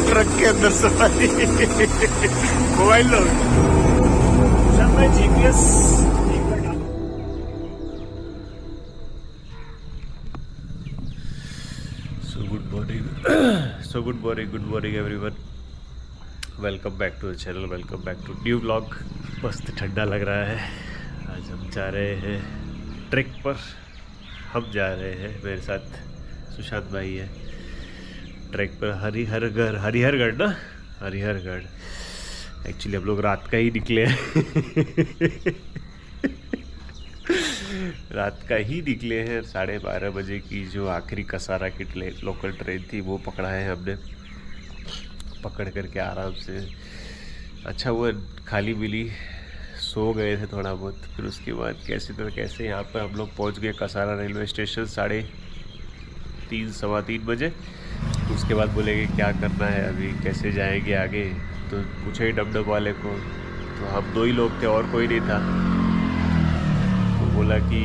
Truck के अंदर safari mobile लो समय GPS good morning everyone. Welcome back to the channel, welcome back to new vlog. मस्त ठंडा लग रहा है। आज हम जा रहे हैं ट्रैक पर। हम जा रहे हैं, मेरे साथ सुशांत भाई है। ट्रैक पर हरिहरगढ़ ना, हरिहरगढ़। एक्चुअली हम लोग रात का ही निकले हैं रात का ही निकले हैं। 12:30 बजे की जो आखिरी कसारा की लोकल ट्रेन थी वो पकड़ा है हमने। पकड़ करके आराम से, अच्छा हुआ खाली मिली, सो गए थे थोड़ा बहुत। फिर उसके बाद कैसे यहाँ पर हम लोग पहुँच गए कसारा रेलवे स्टेशन 3:30 बजे। उसके बाद बोले कि क्या करना है अभी, कैसे जाएंगे आगे। तो पूछे डमडम वाले को, तो हम 2 ही लोग थे और कोई नहीं था। तो बोला कि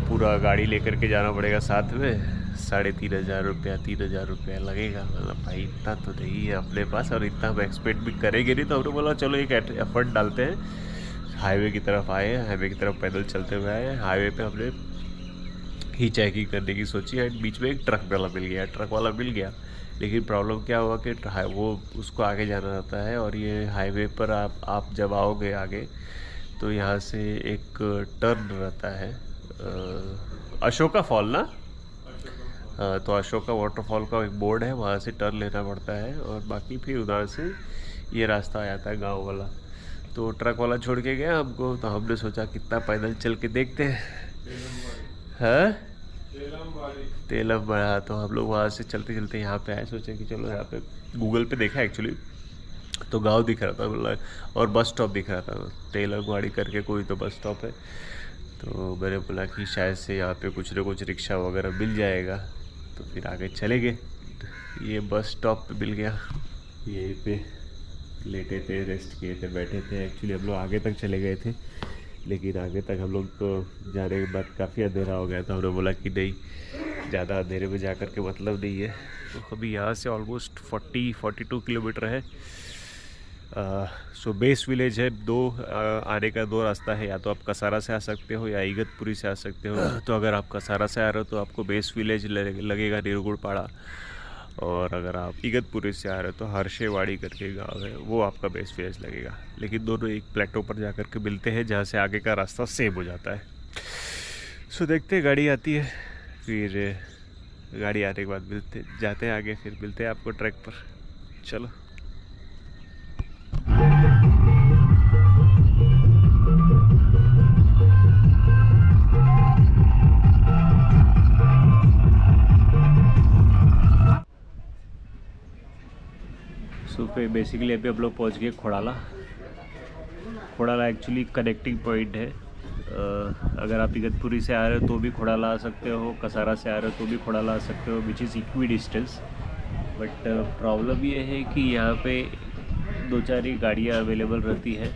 पूरा गाड़ी लेकर के जाना पड़ेगा साथ में, 3,500 रुपया लगेगा। मतलब भाई इतना तो नहीं है अपने पास, और इतना हम एक्सपेक्ट भी करेंगे नहीं। तो हमने बोला चलो एक एफर्ट डालते हैं। हाईवे की तरफ आए, हाईवे की तरफ पैदल चलते हुए आए। हाईवे पे हमने ही चेकिंग करने की सोची एंड बीच में एक ट्रक वाला मिल गया। लेकिन प्रॉब्लम क्या हुआ कि वो उसको आगे जाना रहता है, और ये हाईवे पर आप जब आओगे आगे तो यहाँ से एक टर्न रहता है, अशोका फॉल ना। तो अशोका वाटरफॉल का एक बोर्ड है, वहाँ से टर्न लेना पड़ता है, और बाकी फिर उधर से ये रास्ता आ जाता है गांव वाला। तो ट्रक वाला छोड़ के गया हमको, तो हमने सोचा कितना पैदल चल के देखते हैं। हाँ, तेलम बड़ा। तो हम लोग वहाँ से चलते चलते यहाँ पे आए, सोचे कि चलो यहाँ पे गूगल पे देखा एक्चुअली, तो गांव दिख रहा था मतलब, और बस स्टॉप दिख रहा था। तेलंगवाड़ी करके कोई तो बस स्टॉप है। तो मैंने बोला कि शायद से यहाँ पे कुछ ना कुछ रिक्शा वगैरह मिल जाएगा। तो फिर आगे चले गए। ये बस स्टॉप पे मिल गया, यहीं पे लेटे थे, रेस्ट किए थे, बैठे थे। एक्चुअली हम लोग आगे तक चले गए थे, लेकिन आगे तक हम लोग को जाने के बाद काफ़ी अंधेरा हो गया था। हमने बोला कि नहीं, ज़्यादा अंधेरे में जा कर के मतलब नहीं है। तो अभी यहाँ से ऑलमोस्ट 42 किलोमीटर है। सो बेस विलेज है। आने का 2 रास्ता है, या तो आप कसारा से आ सकते हो या इगतपुरी से आ सकते हो। तो अगर आप कसारा से आ रहे हो तो आपको बेस विलेज लगेगा, निरगुड़पाड़ा। और अगर आप इगतपुरी से आ रहे हो तो हर्षेवाड़ी करके गांव है, वो आपका बेस विलेज लगेगा। लेकिन दोनों एक प्लेटो पर जा कर के मिलते हैं, जहाँ से आगे का रास्ता सेम हो जाता है। सो देखते हैं, गाड़ी आती है, फिर गाड़ी आने के बाद जाते हैं आगे, फिर मिलते हैं आपको ट्रैक पर। चलो। फिर बेसिकली अभी हम लोग पहुँच गए खोड़ाला एक्चुअली कनेक्टिंग पॉइंट है। अगर आप इगतपुरी से आ रहे हो तो भी खोड़ाला आ सकते हो, कसारा से आ रहे हो तो भी खोड़ाला आ सकते हो, which is equi distance. But problem ये है कि यहाँ पे 2-4 ही गाड़ियाँ अवेलेबल रहती है।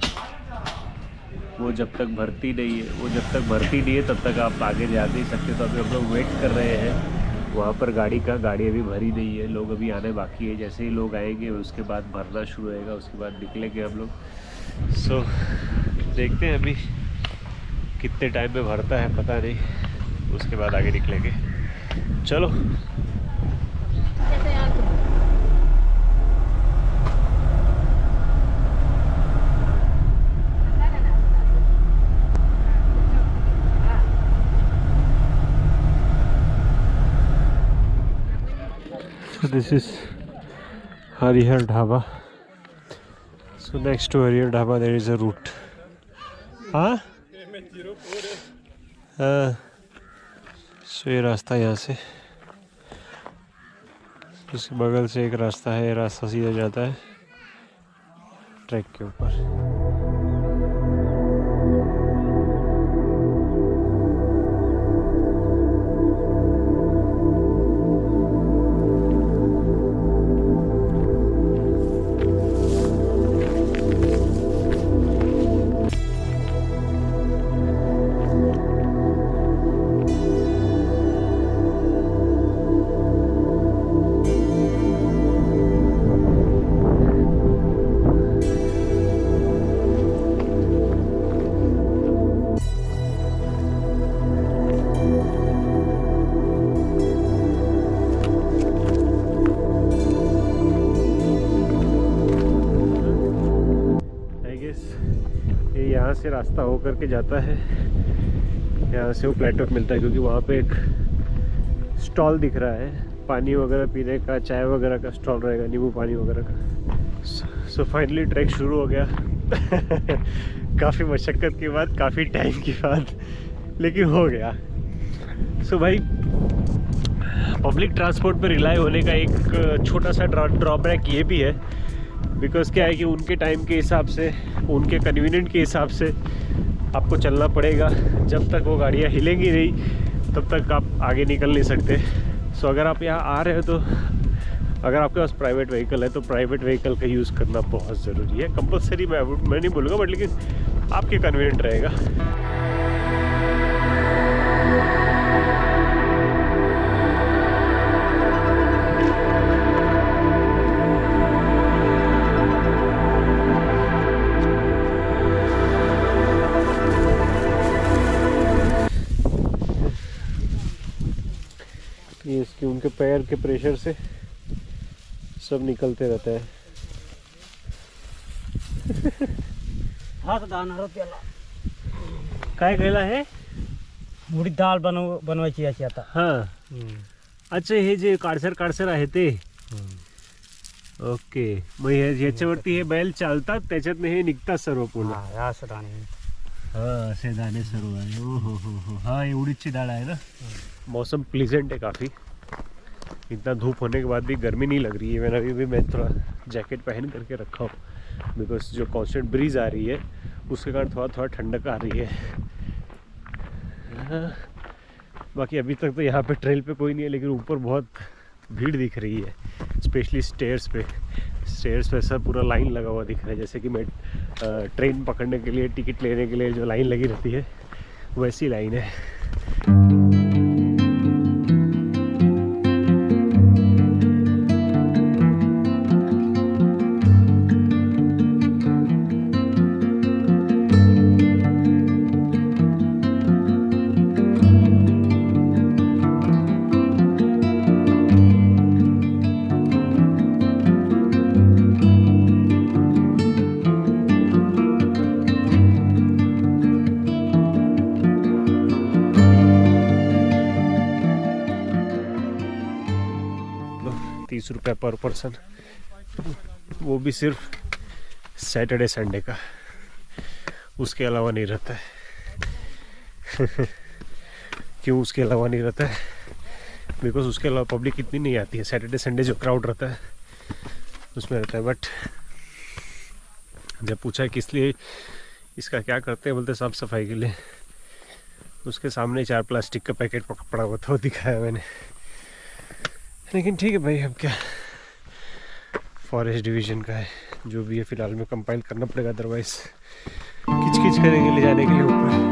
वो जब तक भरती नहीं है तब तक आप आगे जा नहीं सकते। तो अभी हम लोग वेट कर रहे हैं वहाँ पर गाड़ी अभी भरी नहीं है, लोग अभी आने बाकी है। जैसे ही लोग आएंगे उसके बाद भरना शुरू होएगा, उसके बाद निकलेंगे हम लोग। सो देखते हैं अभी कितने टाइम में भरता है पता नहीं, उसके बाद आगे निकलेंगे। चलो। So this is Harihar Dhaba. So next to Harihar Dhaba there is a route. हाँ? So ये रास्ता यहाँ से उसके बगल से एक रास्ता है, रास्ता सीधा जाता है ट्रैक के ऊपर। यहाँ से रास्ता होकर के जाता है, यहाँ से वो प्लेटो मिलता है, क्योंकि वहाँ पे एक स्टॉल दिख रहा है पानी वगैरह पीने का, चाय वगैरह का स्टॉल रहेगा, नींबू पानी वगैरह का। सो फाइनली ट्रैक शुरू हो गया काफ़ी मशक्क़त के बाद, काफ़ी टाइम के बाद, लेकिन हो गया। सो भाई पब्लिक ट्रांसपोर्ट पे रिलाई होने का एक छोटा सा ड्रॉबैक ये भी है, बिकॉज़ क्या है कि उनके टाइम के हिसाब से, उनके कन्वीनियंट के हिसाब से आपको चलना पड़ेगा। जब तक वो गाड़ियाँ हिलेंगी नहीं तब तक आप आगे निकल नहीं सकते। सो अगर आप यहाँ आ रहे हो तो अगर आपके पास प्राइवेट व्हीकल है तो प्राइवेट व्हीकल का यूज़ करना बहुत ज़रूरी है। कंपलसरी मैं नहीं बोलूँगा, बट लेकिन आपके कन्वीनियंट रहेगा। ये इसके उनके पैर के प्रेशर से सब निकलते रहता है। काय केला है उडीद डाळ बनवायची याची आता। हाँ अच्छा, हे जे काडसर आहे ते ओके। मग याच्यावरती हे बैल चालतात, त्याच्यातनं हे निघतात सर्व पूर्ण। हा असं दाणे, हाँ असे दाणे सर्व आहे। ओ हो हाँ, ये उडीदची डाळ आहे ना। मौसम प्लीजेंट है काफ़ी, इतना धूप होने के बाद भी गर्मी नहीं लग रही है। मैंने अभी मैं थोड़ा जैकेट पहन करके रखा हूँ, बिकॉज जो कांस्टेंट ब्रीज आ रही है उसके कारण थोड़ा ठंडक आ रही है। बाकी अभी तक तो यहाँ पे ट्रेल पे कोई नहीं है, लेकिन ऊपर बहुत भीड़ दिख रही है, स्पेशली स्टेयर्स पे सब पूरा लाइन लगा हुआ दिख रहा है। जैसे कि मैं ट्रेन पकड़ने के लिए, टिकट लेने के लिए जो लाइन लगी रहती है वैसी लाइन है। ₹30 पर पर्सन, वो भी सिर्फ सैटरडे संडे का, उसके अलावा नहीं रहता है। क्यों उसके अलावा नहीं रहता है? बिकॉज उसके अलावा पब्लिक इतनी नहीं आती है। सैटरडे संडे जो क्राउड रहता है उसमें रहता है। बट जब पूछा किस लिए इसका क्या करते हैं, बोलते साफ सफाई के लिए। उसके सामने 4 प्लास्टिक का पैकेट पड़ा हुआ था, वो दिखाया मैंने। लेकिन ठीक है भाई, अब क्या, फॉरेस्ट डिवीज़न का है, जो भी है फिलहाल में कंपाइल करना पड़ेगा, अदरवाइज किच करेंगे ले जाने के लिए ऊपर।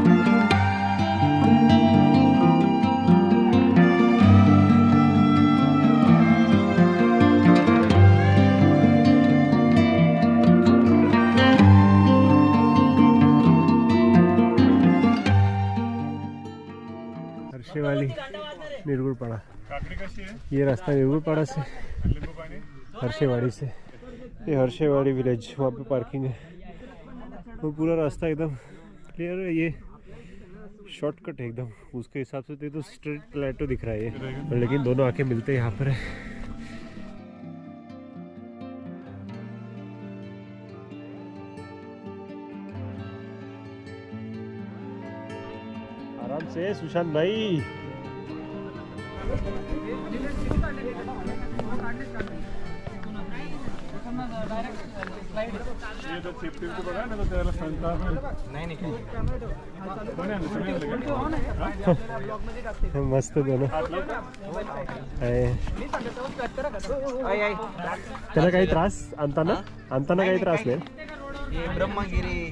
वाली निर्गुड़पाड़ा, ये रास्ता निर्गुड़पाड़ा से हर्षेवाड़ी से, ये हर्षेवाड़ी विलेज, वहाँ पे पार्किंग है। वो पूरा रास्ता एकदम क्लियर है, ये शॉर्टकट है एकदम। उसके हिसाब से तो स्ट्रेट प्लेटो दिख रहा है ये, लेकिन दोनों आके मिलते हैं यहाँ पर है। आराम से सुशांत भाई। मस्त दोनों त्याला काही त्रास आणताना काही त्रास नाही. हे ब्रह्मगिरी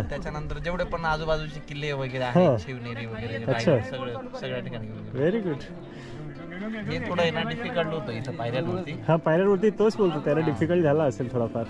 त्याच्यानंतर जेवढे पण आजूबाजूचे किल्ले वगैरे आहेत, शिवनेरी वगैरे सगळ्या ठिकाणी व्हेरी गुड. हे थोडं आहे ना डिफिकल्ट होतं इथं पायऱ्यांवरती. हा पायऱ्यांवरती तोच बोलतो, त्याला डिफिकल्ट झाला असेल थोडाफार.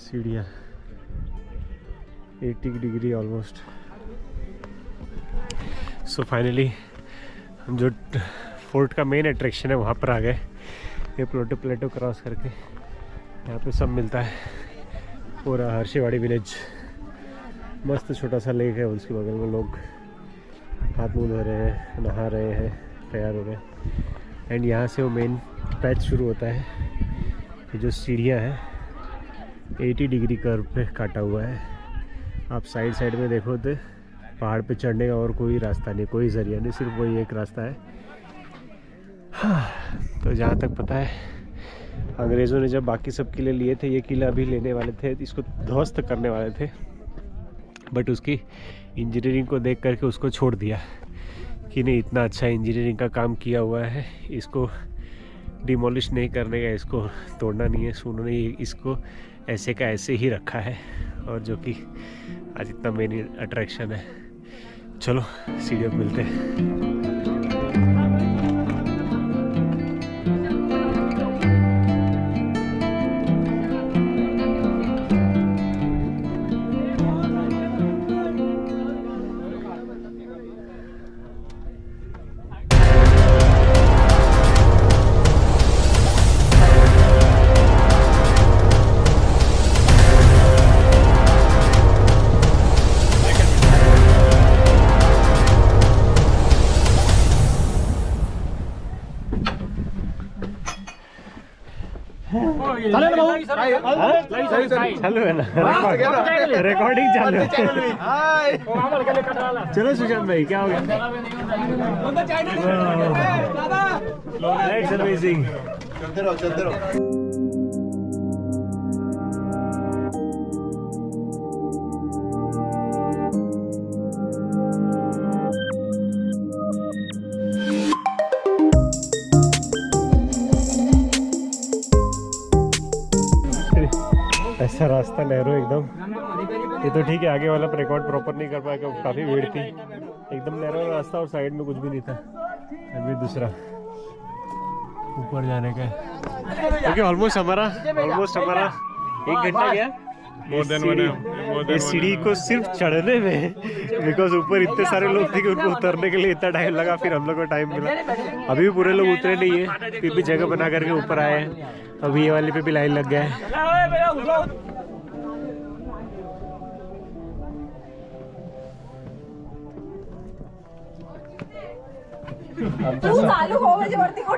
सीढ़ियाँ 80 डिग्री ऑलमोस्ट. सो फाइनली हम जो फोर्ट का मेन अट्रैक्शन है वहाँ पर आ गए. ये प्लेटो क्रॉस करके यहाँ पे सब मिलता है. पूरा हर्षिवाड़ी विलेज, मस्त छोटा सा लेक है, उसके बगल में लोग हाथ मुँह धो रहे हैं, नहा रहे हैं, तैयार हो रहे हैं. एंड यहाँ से वो मेन पैच शुरू होता है. ये जो सीढ़ियाँ हैं 80 डिग्री कर्व पे काटा हुआ है. आप साइड में देखो तो पहाड़ पे चढ़ने का और कोई रास्ता नहीं, कोई ज़रिया नहीं, सिर्फ वही एक रास्ता है. तो जहाँ तक पता है अंग्रेज़ों ने जब बाकी सब किले लिए थे, ये किला भी लेने वाले थे, इसको ध्वस्त करने वाले थे, बट उसकी इंजीनियरिंग को देख करके उसको छोड़ दिया कि नहीं, इतना अच्छा इंजीनियरिंग का काम किया हुआ है, इसको डिमोलिश नहीं करने का, इसको तोड़ना नहीं है. सो उन्होंने इसको ऐसे का ऐसे ही रखा है, और जो कि आज इतना मेन अट्रैक्शन है. चलो सीढ़ियों पे मिलते हैं. चालू है ना, रिकॉर्डिंग चालू है. चलो सुशांत भाई, क्या हो गया? That's amazing. चलते रहो. ऐसा रास्ता नहरों एकदम. ये तो ठीक है, आगे वाला रिकॉर्ड प्रॉपर नहीं कर पाया क्योंकि काफ़ी भीड़ थी. एकदम नहरों रास्ता और साइड में कुछ भी नहीं था. अभी दूसरा ऊपर जाने का, क्योंकि ऑलमोस्ट हमारा 1 घंटा गया इस सीढ़ी को सिर्फ चढ़ने में, बिकॉज ऊपर इतने सारे लोग थे कि उनको उतरने के लिए इतना टाइम लगा. फिर हम लोग को टाइम मिला. अभी भी पूरे लोग उतरे नहीं है, फिर भी जगह बना करके ऊपर आए हैं. अभी ये वाले पे भी लाइन लग गया है. तू चालू हो म्हणजे वरती कोण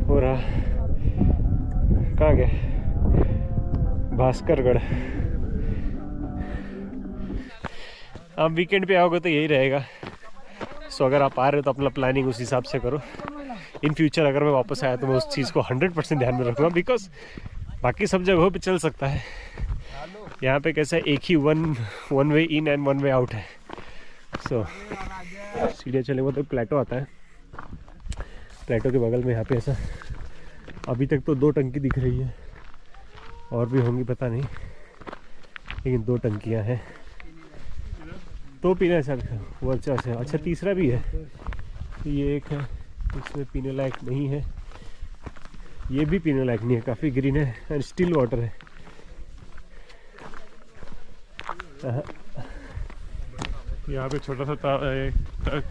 पूरा कहाँ गए? भास्करगढ़. आप वीकेंड पे आओगे तो यही रहेगा. सो अगर आप आ रहे हो तो अपना प्लानिंग उस हिसाब से करो. इन फ्यूचर अगर मैं वापस आया तो मैं उस चीज़ को 100% ध्यान में रखूँगा, बिकॉज बाकी सब जगहों पे चल सकता है, यहाँ पे कैसा एक ही one way in and one way out है. सो सीढ़ियाँ चलेंगे तो प्लेटो आता है. प्लेटो के बगल में यहाँ पे ऐसा अभी तक तो 2 टंकी दिख रही है, और भी होंगी पता नहीं, लेकिन 2 टंकियाँ हैं. तो पीना है सर वो अच्छा से. अच्छा तीसरा भी है, ये एक है, इसमें पीने लायक नहीं है. ये भी पीने लायक नहीं है, काफ़ी ग्रीन है एंड स्टिल वाटर है. यहाँ पे छोटा सा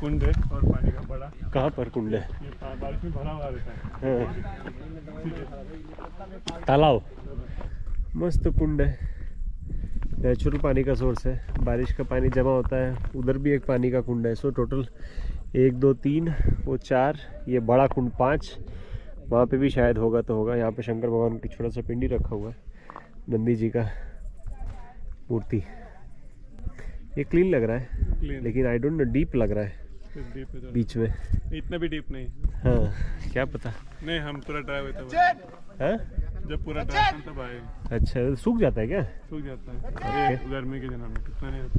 कुंड है और पानी का बड़ा। कहाँ पर कुंड है? ये बारिश में भरा हुआ रहता है। तालाब, मस्त कुंड है, नेचुरल पानी का सोर्स है। बारिश का पानी जमा होता है। उधर भी एक पानी का कुंड है। सो टोटल 1 2 3 वो 4, ये बड़ा कुंड 5। वहाँ पे भी शायद होगा तो होगा। यहाँ पे शंकर भगवान की छोटा सा पिंडी रखा हुआ है, नंदी जी का मूर्ति। ये क्लीन लग रहा है Clean। लेकिन आई डोंट नो, डीप लग रहा है डीप है बीच में। इतना भी डीप नहीं। हाँ, क्या पता। नहीं, हम पूरा ड्राई हुए तब हाँ? जब पूरा ड्राई तब आए। अच्छा, सूख जाता है क्या? सूख जाता है गर्मी के दिनों में, कितना नहीं होता।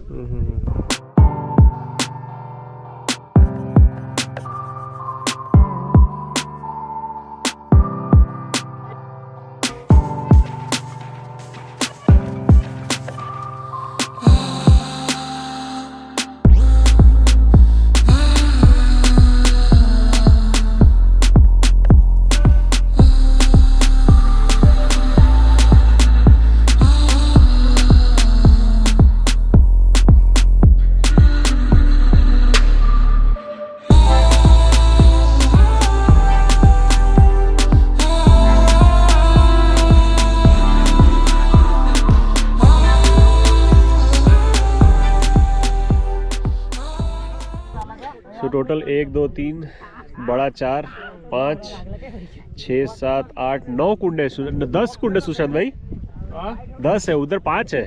सो टोटल 1 2 3 बड़ा 4 5 6 7 8 9 कुंड है। 10 कुंड है सुशांत भाई। 10 है, उधर 5 है।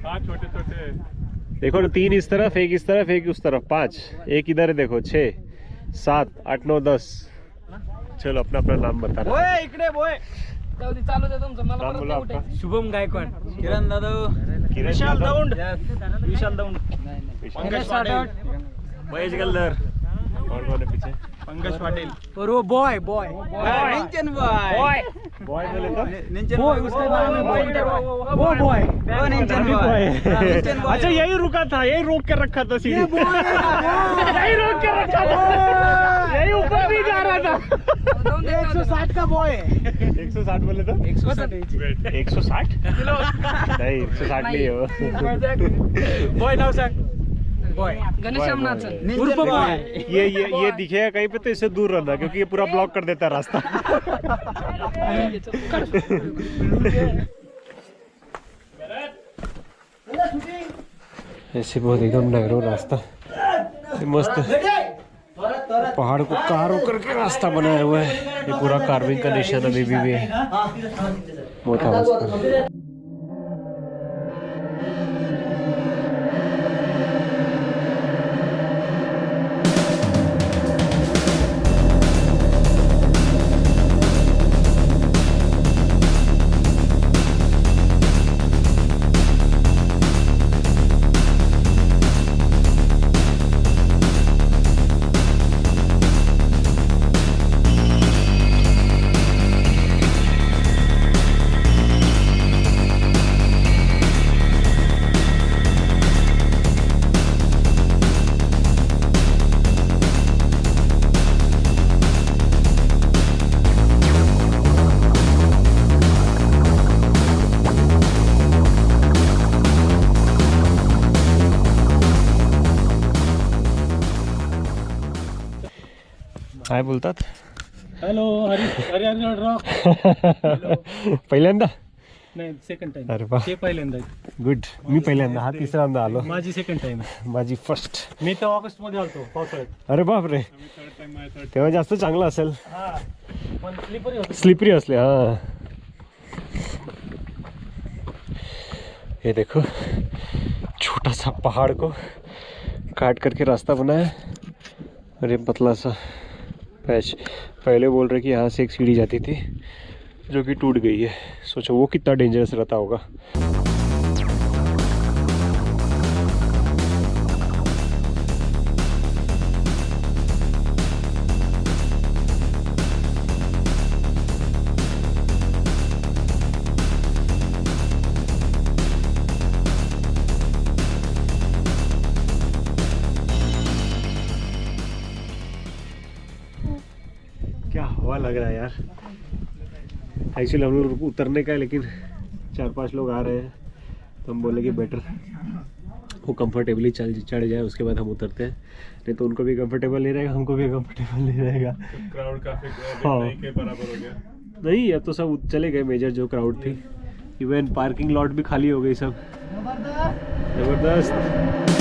हाँ, छोटे छोटे। देखो ना, 3 इस तरफ, 1 इस तरफ, 1 उस तरफ, 5, 1 इधर है। देखो 6 7 8 9 10। चलो अपना अपना नाम बताना। ओए इकडे बोय चालू दे तुमचं, मला नाम परत बोला नाही आपका। उठायचं. शुभम गायकवाड, किरण दादा किरण विशाल यादव, दौंड, विशाल दौंड, पंकज पाटील महेश गल्लर, और कौन है पीछे? पंकज पाटील और वो बॉय बॉय निंचन बॉय बॉय बोले तो? निंचन बॉय, उसका नाम है बॉय, वो बॉय, निंचन बॉय। अच्छा, यही रुका था, यही रोक के रखा था सीढ़ी। यही रोक के रखा था, यही ऊपर भी जा रहा था। 160 का बॉय, 160 बोले तो? 160 नहीं, 160 नहीं है वो। बॉय नाव सांग, बॉय गणेश अमनाथन उर्फ बॉय। ये दिखेगा कहीं पे तो इससे दूर रहना, क्योंकि ये पूरा ब्लॉक कर देता है रास्ता। ऐसे बहुत एकदम नैरो रास्ता, मस्त पहाड़ को कार होकर के रास्ता बनाया हुआ है। ये पूरा कार्विंग का निशान अभी भी है। बहुत आवाज। काय बोलतात? Hello, Harihar rock. पहिल्यांदा? नाही, सेकंड टाइम. अरे वा, ते पहिल्यांदा. गुड. मी पहिल्यांदा, हा तिसऱ्यांदा आलो. माझी सेकंड टाइम. माझी फर्स्ट. मी तर ऑगस्ट मध्ये आलतो पावसाळ्यात. अरे बापरे, तेव्हा जास्त चांगलं असेल. पण स्लिपरी होतं. स्लिपरी असले. हाँ, ये देखो छोटा सा पहाड़ को काट करके रास्ता बनाया और ये पतला सा पैच। पहले बोल रहे कि यहाँ से एक सीढ़ी जाती थी जो कि टूट गई है। सोचो वो कितना डेंजरस रहता होगा। क्या हवा लग रहा है यार। एक्चुअली हम लोग उतरने का है, लेकिन 4-5 लोग आ रहे हैं तो हम बोले कि बेटर वो कंफर्टेबली चढ़ जाए, उसके बाद हम उतरते हैं। नहीं तो उनको भी कंफर्टेबल नहीं रहेगा, हमको भी कंफर्टेबल नहीं रहेगा। क्राउड काफी हाँ। नहीं के बराबर हो गया। नहीं, अब तो सब चले गए, मेजर जो क्राउड थी। इवन पार्किंग लॉट भी खाली हो गई सब। जबरदस्त।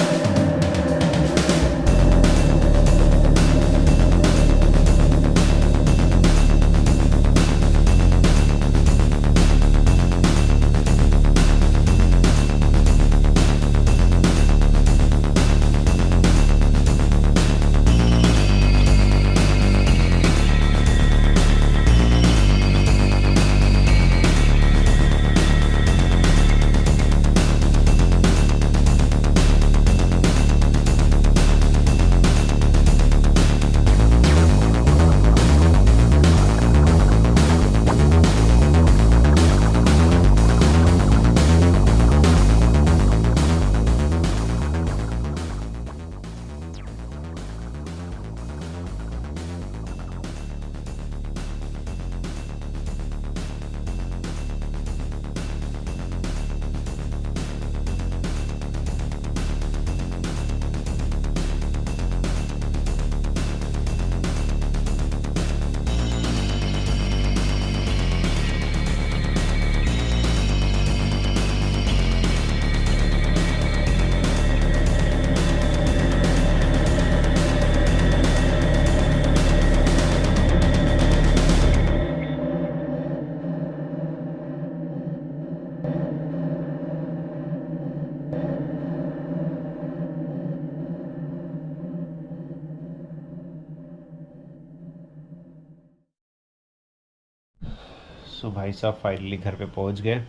सो भाई साहब फाइनली घर पे पहुंच गए।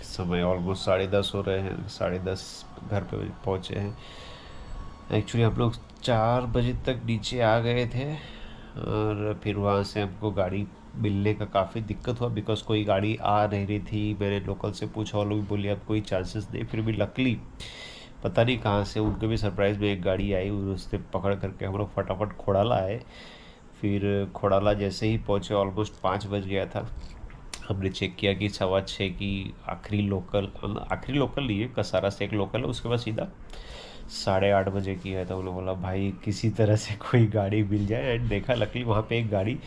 समय ऑलमोस्ट 10:30 हो रहे हैं, 10:30 घर पे पहुंचे हैं। एक्चुअली हम लोग 4 बजे तक नीचे आ गए थे और फिर वहाँ से हमको गाड़ी मिलने का काफ़ी दिक्कत हुआ, बिकॉज कोई गाड़ी आ नहीं रही थी। मैंने लोकल से पूछा, वो लोग बोले अब कोई चांसेस नहीं। फिर भी लकली पता नहीं कहाँ से उनके भी सरप्राइज़ में एक गाड़ी आई, उससे पकड़ करके हम लोग फटाफट खोड़ाला आए। फिर खोड़ाला जैसे ही पहुँचे ऑलमोस्ट 5 बज गया था। हमने चेक किया कि 6:15 की आखिरी लोकल नहीं है, कसारा से एक लोकल है, उसके बाद सीधा 8:30 बजे की है। तो हम लोग बोला भाई किसी तरह से कोई गाड़ी मिल जाए। एंड देखा लकली वहाँ पे एक गाड़ी,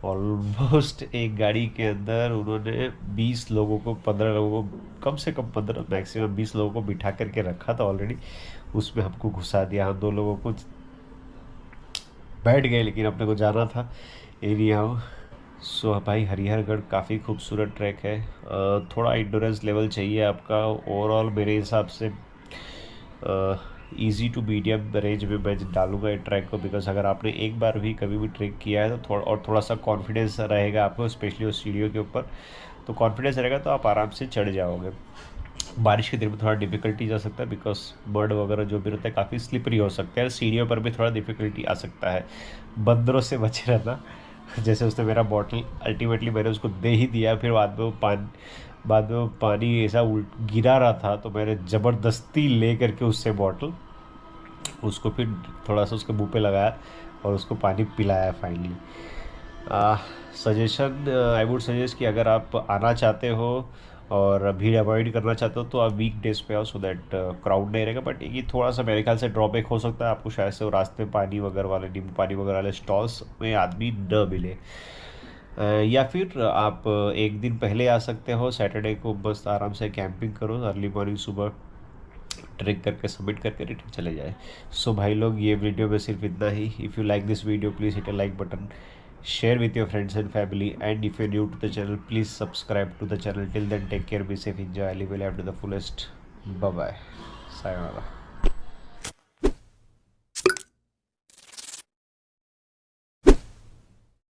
ऑलमोस्ट एक गाड़ी के अंदर उन्होंने 20 लोगों को, 15 लोगों को, कम से कम 15 मैक्सिमम 20 लोगों को बिठा करके रखा था ऑलरेडी। उसमें हमको घुसा दिया। हम 2 लोगों को बैठ गए, लेकिन अपने को जाना था एरिया। सो भाई हरिहरगढ़ काफ़ी खूबसूरत ट्रैक है। थोड़ा इंडोरेंस लेवल चाहिए आपका। ओवरऑल मेरे हिसाब से इजी टू मीडियम रेंज में मैं डालूंगा ये ट्रैक को, बिकॉज अगर आपने एक बार भी कभी भी ट्रैक किया है तो थोड़ा सा कॉन्फिडेंस रहेगा आपको, स्पेशली उस सीढ़ियों के ऊपर। तो कॉन्फिडेंस रहेगा तो आप आराम से चढ़ जाओगे। बारिश के दिन में थोड़ा डिफ़िकल्टी जा सकता है, बिकॉज मड वगैरह जो भी रहता है काफ़ी स्लिपरी हो सकता है। सीढ़ियों पर भी थोड़ा डिफ़िकल्टी आ सकता है। बंदरों से बचे रहना। जैसे उसने मेरा बॉटल अल्टीमेटली मैंने उसको दे ही दिया, फिर बाद में वो पानी ऐसा गिरा रहा था तो मैंने ज़बरदस्ती ले करके उससे बॉटल उसको फिर थोड़ा सा उसके मुंह पे लगाया और उसको पानी पिलाया finally. Suggestion I would suggest कि अगर आप आना चाहते हो और भीड़ अवॉइड करना चाहते हो तो आप वीक डेज पे आओ, सो दैट क्राउड नहीं रहेगा। बट ये थोड़ा सा मेरे ख्याल से ड्रॉबैक हो सकता है, आपको शायद से रास्ते में पानी वगैरह वाले, नींबू पानी वगैरह वाले स्टॉल्स में आदमी न मिले। या फिर आप एक दिन पहले आ सकते हो, सैटरडे को बस आराम से कैंपिंग करो, अर्ली मॉर्निंग सुबह ट्रेक करके सबमिट करके रिटर्न चले जाए। सो भाई लोग ये वीडियो में सिर्फ इतना ही। If you like this video please hit a like button, share with your friends and family, and if you're new to the channel please subscribe to the channel. Till then, take care, be safe, enjoy, live your life to the fullest. Bye bye, sayonara.